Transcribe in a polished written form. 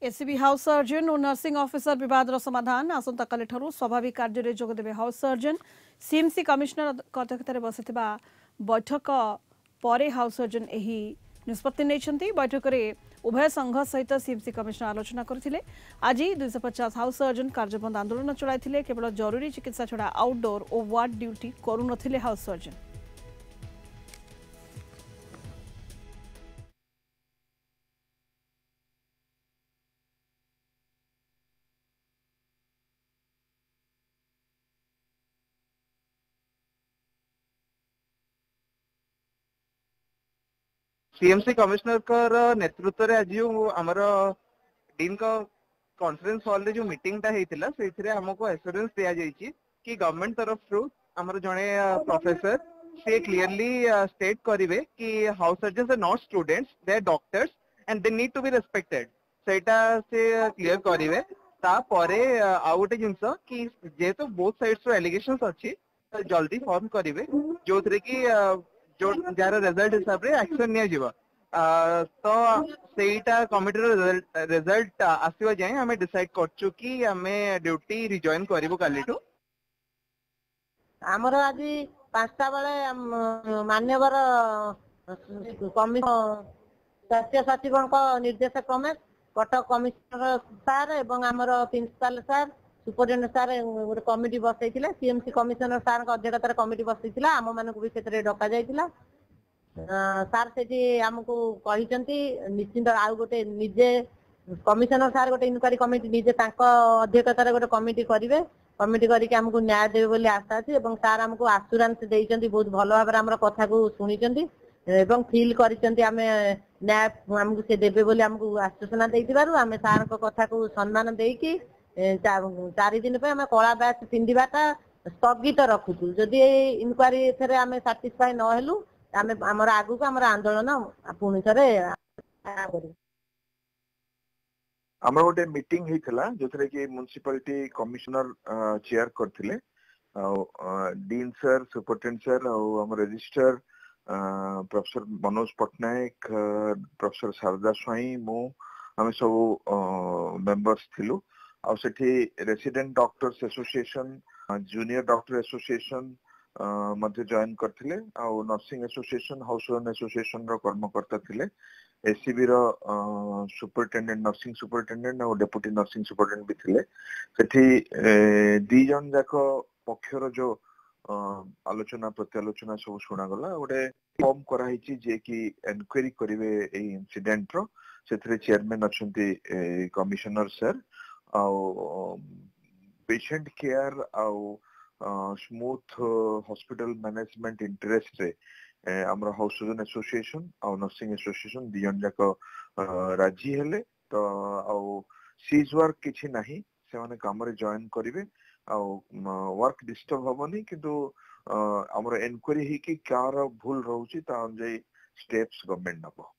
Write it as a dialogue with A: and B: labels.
A: ACB house surgeon और nursing officer विवादर समाधान आसंता काली स्वाभाविक कार्य में जोगदेवे हाउस सर्जन सीएमसी कमिशनर अध्यक्षतार बसी बैठक पर हाउस सर्जन यही निष्पत्ति नहीं। बैठक में उभय संघ सहित सीएमसी कमिशनर आलोचना करते। आज 250 हाउस सर्जन कार्यबंद आंदोलन चलाई। केवल जरूरी चिकित्सा छड़ा आउटडोर और वार्ड ड्यूटी करू हाउस सर्जन।
B: सीएमसी कमिश्नर कर नेतृत्व रे आज आमर डीन का कॉन्फ्रेंस हॉल रे जो मीटिंग टा हेतिला सेथिरे हमको एश्योरेंस दिया जायछि कि गवर्नमेंट तरफ थ्रू हमर जणे प्रोफेसर से क्लियरली स्टेट करिवे कि house surgeons are not students, they are doctors and they need to be respected. सेटा से क्लियर करिवे। ता परे आ गोटे जिंस कि जेतो बोथ साइड्स रो एलिगेशंस अछि जल्दी फॉर्म करिवे जोथरे कि जो जार रिजल्ट हिसाब रे एक्शन निया जीवा। तो सेटा कमिटी रो रिजल्ट आसीबा जाय हमें डिसाइड करछु कि हमें ड्यूटी रिजॉइन करिवो कालीटू।
C: आमर आज 5टा बेले मान्यवर स्वास्थ्य सचिव निर्देश क्रमे कटक कमिशनर सार एवं आमर प्रिंसिपाल सार सुपरिटेंडेंट सार गोटे कमिटी बसई सीएमसी कमिशनर सार अध्यक्षतार कमिटी बसई आम मानक भी से डका जाइतिला। सार से आमको कहते निश्चिंत आउ गोटे निजे कमिशनर सार गोटे इनक्वारी कमिटी निजे अध्यक्षतार गोटे कमिटी करेंगे। कमिटी करके आमको न्याय देवे बोली आशा अच्छी। सार आमको आश्योरेंस देइचंती बहुत भल भाव आम कथा को शुणी एवं फील करिसेंती आमे न्याय आमको से देवे बोली आमको आश्वासन देइतिबारु आमे सार को कथा को सम्मान देकी 4 दिन पे आमे कला बैच पिंधिबाटा स्थगित रखुछु। जदि इनक्वारी एथरे आमे सैटिस्फाई न हेलु आमे हमर आगु को हमर आंदोलन पुणी थरे करू।
D: आमर गोटे मीटिंग हेतिला जोथरे कि म्युनिसिपलिटी कमिश्नर चेयर करथिले डीन सर सुपरिटेंडेंट सर और हमर registrar professor Manoj Patnaik professor Sharada Swain मु हम सब मेंबर्स थिलु। आ Sethi resident doctors association junior doctor association मध्य जॉइन करथिले आ nursing association house surgeon association रो कर्मकर्ता थिले। एसीबी रो सुपरिटेंडेंट नर्सिंग सुपरिटेंडेंट और डेप्यूटी नर्सिंग सुपरिटेंडेंट भी थिले। सेठी दी जन जाको पक्षर जो आलोचना प्रत्यालोचना सब शुणा गला। गोटे फॉर्म करा हिची जे कि एनक्वायरी करिवे ए इंसिडेंट रो। सेथरे चेयरमैन अछंती कमिश्नर सर आ पेशेंट केयर आ स्मूथ हॉस्पिटल मैनेजमेंट इंटरेस्ट रे हमर हाउस सर्जन एसोसिएशन और नर्सिंग एसोसिएशन दी जन जाको राजी हेले। तो आ सीज वर्क किछि नाही से माने काम रे जॉइन करिवे आ वर्क डिस्टर्ब होबनी किंतु हमर एनक्वायरी ही कि कार भूल रहउची ता अनुଯାयी स्टेप्स गवर्नमेंट नबो।